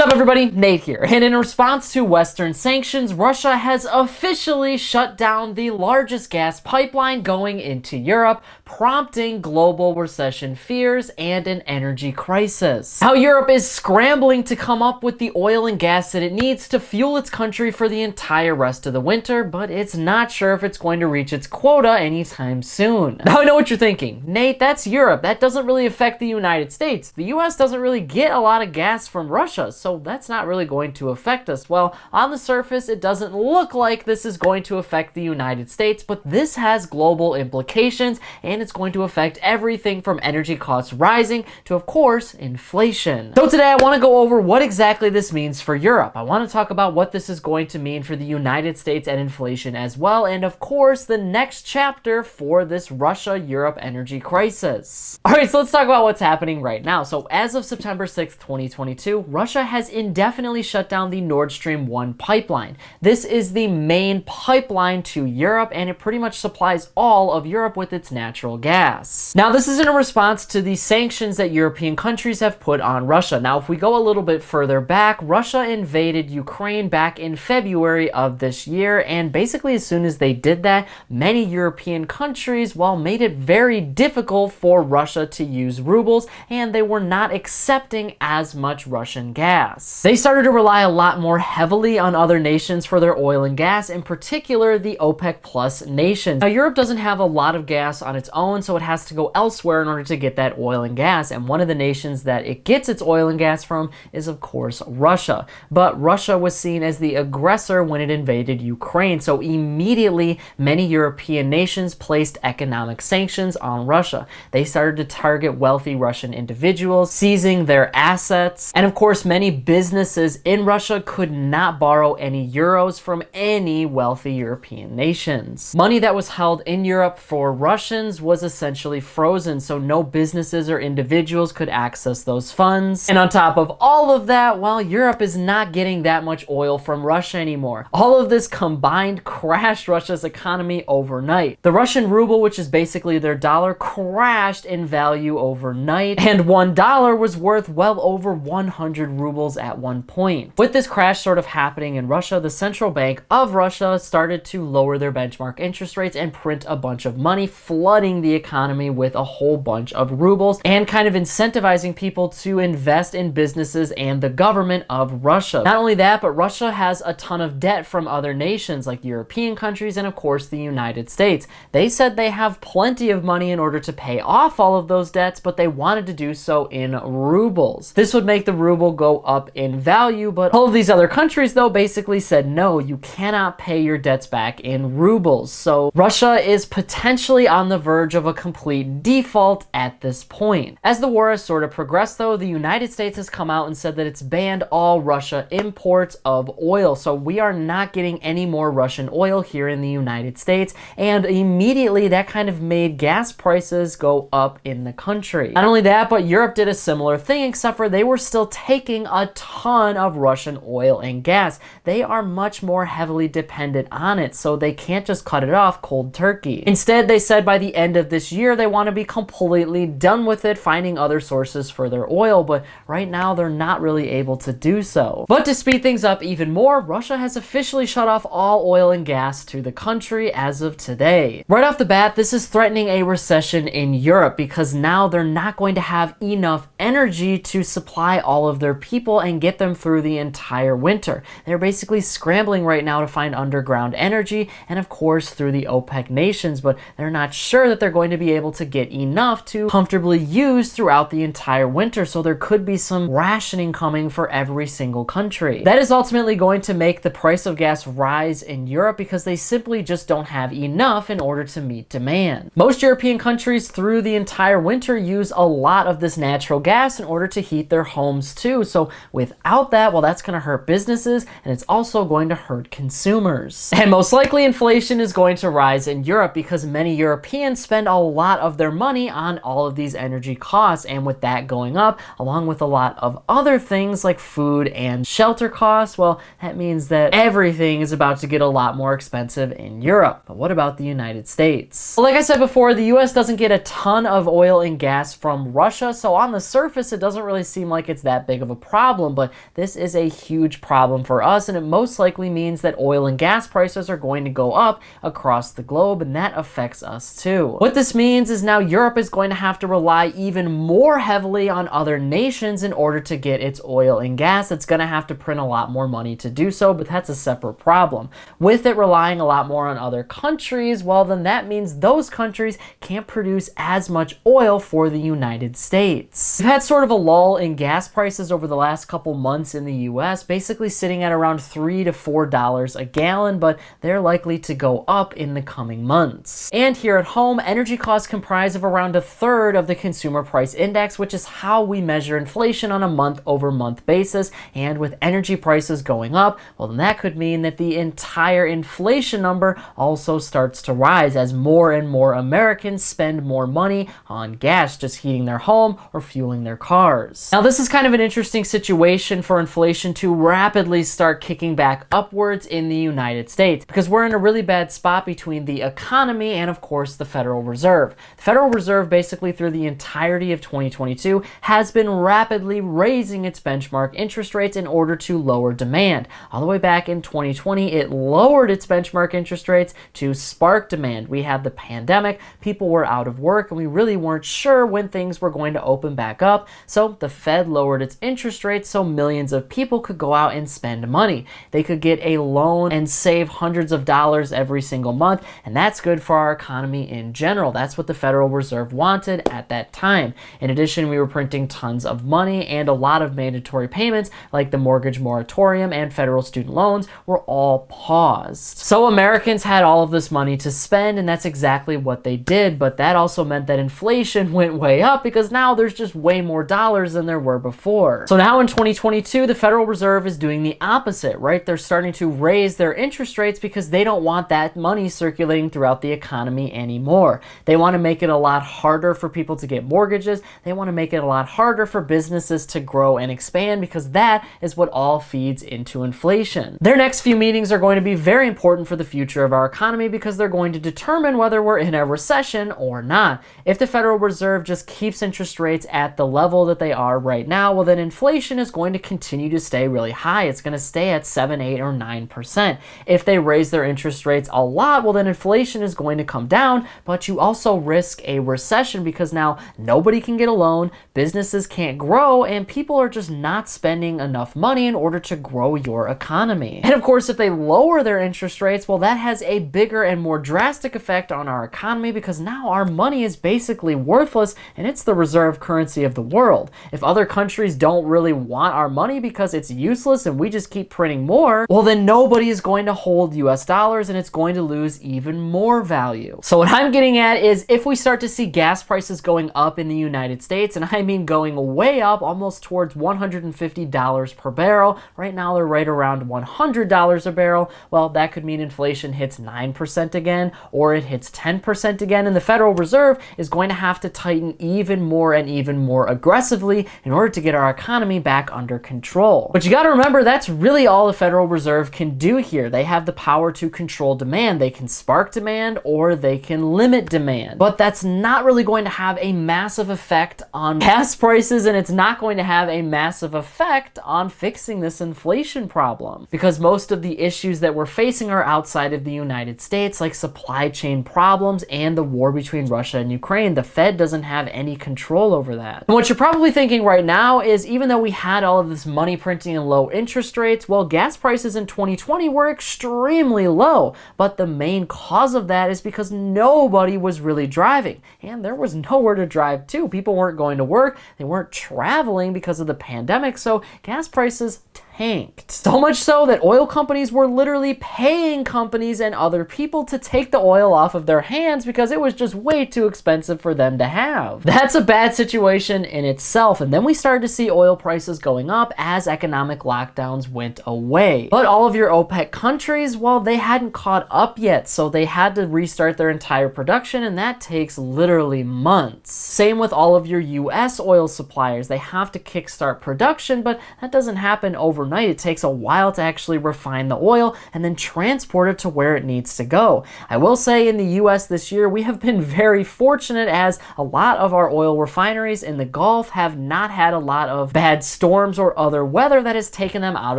up, everybody? Nate here. And in response to Western sanctions, Russia has officially shut down the largest gas pipeline going into Europe, prompting global recession fears and an energy crisis. How Europe is scrambling to come up with the oil and gas that it needs to fuel its country for the entire rest of the winter, but it's not sure if it's going to reach its quota anytime soon. Now I know what you're thinking. Nate, that's Europe. That doesn't really affect the United States. The US doesn't really get a lot of gas from Russia, so that's not really going to affect us. Well, on the surface, it doesn't look like this is going to affect the United States, but this has global implications, and it's going to affect everything from energy costs rising to, of course, inflation. So today I want to go over what exactly this means for Europe. I want to talk about what this is going to mean for the United States and inflation as well, and of course, the next chapter for this Russia-Europe energy crisis. All right, so let's talk about what's happening right now. So as of September 6th, 2022, Russia has indefinitely shut down the Nord Stream 1 pipeline. This is the main pipeline to Europe, and it pretty much supplies all of Europe with its natural gas. Now, this is in response to the sanctions that European countries have put on Russia. Now, if we go a little bit further back, Russia invaded Ukraine back in February of this year, and basically as soon as they did that, many European countries, well, made it very difficult for Russia to use rubles, and they were not accepting as much Russian gas. They started to rely a lot more heavily on other nations for their oil and gas, in particular the OPEC Plus nations. Now, Europe doesn't have a lot of gas on its own, so it has to go elsewhere in order to get that oil and gas, and one of the nations that it gets its oil and gas from is, of course, Russia. But Russia was seen as the aggressor when it invaded Ukraine, so immediately many European nations placed economic sanctions on Russia. They started to target wealthy Russian individuals, seizing their assets, and of course many businesses in Russia could not borrow any euros from any wealthy European nations. Money that was held in Europe for Russians was essentially frozen, so no businesses or individuals could access those funds. And on top of all of that, well, Europe is not getting that much oil from Russia anymore. All of this combined crashed Russia's economy overnight. The Russian ruble, which is basically their dollar, crashed in value overnight, and $1 was worth well over 100 rubles at one point. With this crash sort of happening in Russia, the central bank of Russia started to lower their benchmark interest rates and print a bunch of money, flooding the economy with a whole bunch of rubles and kind of incentivizing people to invest in businesses and the government of Russia. Not only that, but Russia has a ton of debt from other nations like European countries and of course the United States. They said they have plenty of money in order to pay off all of those debts, but they wanted to do so in rubles. This would make the ruble go up in value, but all of these other countries though basically said no, you cannot pay your debts back in rubles. So Russia is potentially on the verge of a complete default at this point. As the war has sort of progressed though, the United States has come out and said that it's banned all Russia imports of oil. So we are not getting any more Russian oil here in the United States, and immediately that kind of made gas prices go up in the country. Not only that, but Europe did a similar thing, except for they were still taking a ton of Russian oil and gas. They are much more heavily dependent on it, so they can't just cut it off cold turkey. Instead, they said by the end of this year, they want to be completely done with it, finding other sources for their oil, but right now they're not really able to do so. But to speed things up even more, Russia has officially shut off all oil and gas to the country as of today. Right off the bat, this is threatening a recession in Europe because now they're not going to have enough energy to supply all of their people and get them through the entire winter. They're basically scrambling right now to find underground energy and of course through the OPEC nations, but they're not sure that they're going to be able to get enough to comfortably use throughout the entire winter, so there could be some rationing coming for every single country. That is ultimately going to make the price of gas rise in Europe because they simply just don't have enough in order to meet demand. Most European countries through the entire winter use a lot of this natural gas in order to heat their homes too, so without that, well, that's going to hurt businesses and it's also going to hurt consumers. And most likely inflation is going to rise in Europe because many Europeans spend a lot of their money on all of these energy costs. And with that going up, along with a lot of other things like food and shelter costs, well, that means that everything is about to get a lot more expensive in Europe. But what about the United States? Well, like I said before, the US doesn't get a ton of oil and gas from Russia, so on the surface, it doesn't really seem like it's that big of a problem, but this is a huge problem for us, and it most likely means that oil and gas prices are going to go up across the globe, and that affects us too. What this means is now Europe is going to have to rely even more heavily on other nations in order to get its oil and gas. It's going to have to print a lot more money to do so, but that's a separate problem. With it relying a lot more on other countries, well, then that means those countries can't produce as much oil for the United States. We've had sort of a lull in gas prices over the last couple months in the US, basically sitting at around $3 to $4 a gallon, but they're likely to go up in the coming months. And here at home, energy costs comprise of around a third of the consumer price index, which is how we measure inflation on a month-over-month basis. And with energy prices going up, well, then that could mean that the entire inflation number also starts to rise as more and more Americans spend more money on gas, just heating their home or fueling their cars. Now, this is kind of an interesting situation for inflation to rapidly start kicking back upwards in the United States, because we're in a really bad spot between the economy and, of course, the Federal Reserve. The Federal Reserve, basically through the entirety of 2022, has been rapidly raising its benchmark interest rates in order to lower demand. All the way back in 2020, it lowered its benchmark interest rates to spark demand. We had the pandemic, people were out of work, and we really weren't sure when things were going to open back up, so the Fed lowered its interest rates so millions of people could go out and spend money. They could get a loan and save hundreds of dollars every single month, and that's good for our economy in general. That's what the Federal Reserve wanted at that time. In addition, we were printing tons of money, and a lot of mandatory payments like the mortgage moratorium and federal student loans were all paused. So Americans had all of this money to spend, and that's exactly what they did, but that also meant that inflation went way up because now there's just way more dollars than there were before. So now in 2022, the Federal Reserve is doing the opposite, right? They're starting to raise their interest rates because they don't want that money circulating throughout the economy anymore. They want to make it a lot harder for people to get mortgages. They want to make it a lot harder for businesses to grow and expand, because that is what all feeds into inflation. Their next few meetings are going to be very important for the future of our economy because they're going to determine whether we're in a recession or not. If the Federal Reserve just keeps interest rates at the level that they are right now, well, then inflation is going to continue to stay really high. It's going to stay at 7, 8, or 9%. If they raise their interest rates a lot, well, then inflation is going to come down, but you also risk a recession because now nobody can get a loan, businesses can't grow, and people are just not spending enough money in order to grow your economy. And of course, if they lower their interest rates, well, that has a bigger and more drastic effect on our economy because now our money is basically worthless and it's the reserve currency of the world. If other countries don't really want our money because it's useless and we just keep printing more, well, then nobody is going to hold US dollars and it's going to lose even more value. So what I'm getting at is if we start to see gas prices going up in the United States, and I mean going way up, almost towards $150 per barrel, right now they're right around $100 a barrel, well, that could mean inflation hits 9% again, or it hits 10% again, and the Federal Reserve is going to have to tighten even more and even more aggressively in order to get our economy back under control. But you got to remember, that's really all the Federal Reserve can do here. They have the power to control demand. They can spark demand or they can limit demand. But that's not really going to have a massive effect on gas prices, and it's not going to have a massive effect on fixing this inflation problem because most of the issues that we're facing are outside of the United States, like supply chain problems and the war between Russia and Ukraine. The Fed doesn't have any control over that. And what you're probably thinking right now is, even though we had all of this money printing and low interest rates, well, gas prices in 2020 were extremely low. But the main cause of that is because nobody was really driving, and there was nowhere to drive to. People weren't going to work, they weren't traveling because of the pandemic, so gas prices tanked. So much so that oil companies were literally paying companies and other people to take the oil off of their hands because it was just way too expensive for them to have. That's a bad situation in itself. And then we started to see oil prices going up as economic lockdowns went away. But all of your OPEC countries, well, they hadn't caught up yet, so they had to restart their entire production, and that takes literally months. Same with all of your US oil suppliers. They have to kickstart production, but that doesn't happen overnight. It takes a while to actually refine the oil and then transport it to where it needs to go. I will say in the US this year, we have been very fortunate as a lot of our oil refineries in the Gulf have not had a lot of bad storms or other weather that has taken them out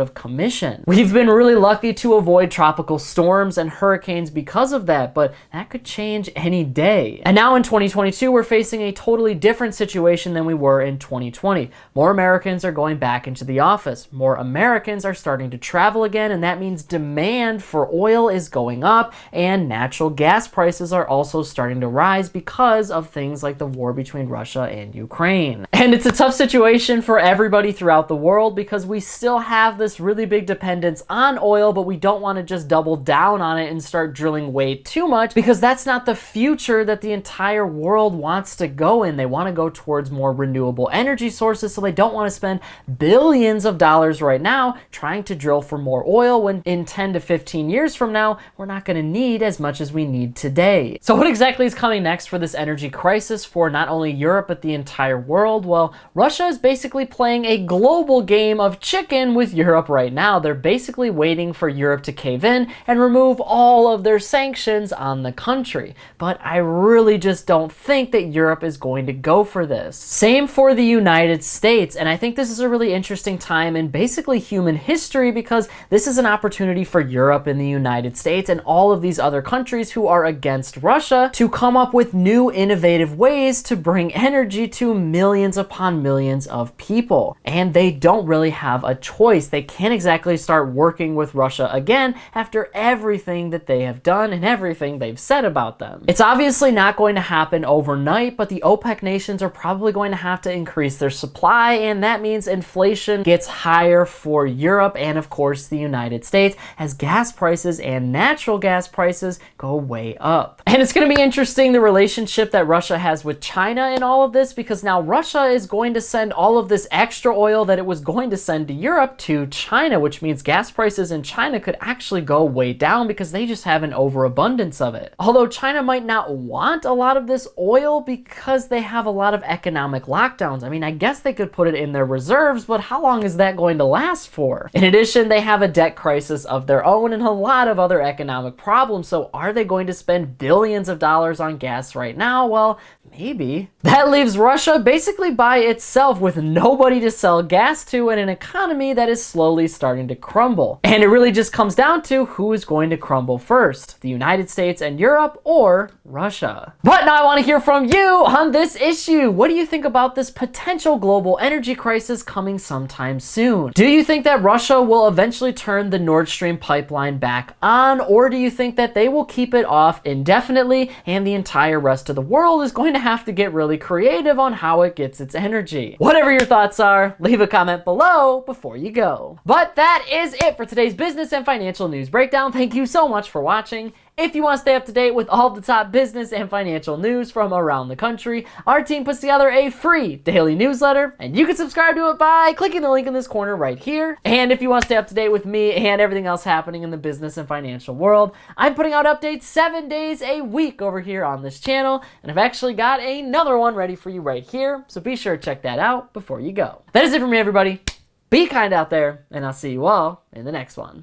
of commission. We've been really lucky to avoid tropical storms and hurricanes because of that, but that could change any day. And now in 2022, we're facing a totally different situation than we were in 2020. More Americans are going back into the office. More Americans are starting to travel again, and that means demand for oil is going up, and natural gas prices are also starting to rise because of things like the war between Russia and Ukraine. And it's a tough situation for everybody throughout the world because we still have this really big dependence on oil, but we don't want to just double down on it and start drilling way too much because that's not the future that the entire world wants to go in. They want to go towards more renewable energy sources, so they don't want to spend billions of dollars right now trying to drill for more oil when in 10 to 15 years from now, we're not going to need as much as we need today. So what exactly is coming next for this energy crisis for not only Europe, but the entire world? Well, Russia is basically playing a global game of chicken with Europe right now. They're basically waiting for Europe to cave in and remove all of their sanctions on the country. But I really just don't think that Europe is going to go for this. Same for the United States. And I think this is a really interesting time in basically human history because this is an opportunity for Europe and the United States and all of these other countries who are against Russia to come up with new innovative ways to bring energy to millions upon millions of people. And they don't really have a choice. They can't exactly start working with Russia again after everything that they have done and everything they've said about them. It's obviously not going to happen overnight, but the OPEC nations are probably going to have to increase their supply, and that means inflation gets higher for Europe and of course the United States as gas prices and natural gas prices go way up. And it's going to be interesting the relationship that Russia has with China in all of this because now Russia is going to send all of this extra oil that it was going to send to Europe to China, which means gas prices in China could actually go way down because they just have an overabundance of it. Although China might not want a lot of this oil because they have a lot of economic lockdowns. I mean, I guess they could put it in their reserves, but how long is that going to last for? In addition, they have a debt crisis of their own and a lot of other economic problems. So are they going to spend billions of dollars on gas right now? Well, maybe. That leaves Russia basically by itself with nobody to sell gas to and an economy that is slowly starting to crumble. And it really just comes down to who is going to crumble first, the United States and Europe or Russia. But now I want to hear from you on this issue. What do you think about this potential global energy crisis coming sometime soon? Do you think that Russia will eventually turn the Nord Stream pipeline back on, or do you think that they will keep it off indefinitely and the entire rest of the world is going to have to get really creative on how it gets its energy? Whatever your thoughts are, leave a comment below before you go. But that is it for today's business and financial news breakdown. Thank you so much for watching. If you want to stay up to date with all the top business and financial news from around the country, our team puts together a free daily newsletter, and you can subscribe to it by clicking the link in this corner right here. And if you want to stay up to date with me and everything else happening in the business and financial world, I'm putting out updates 7 days a week over here on this channel, and I've actually got another one ready for you right here, so be sure to check that out before you go. That is it for me, everybody. Be kind out there, and I'll see you all in the next one.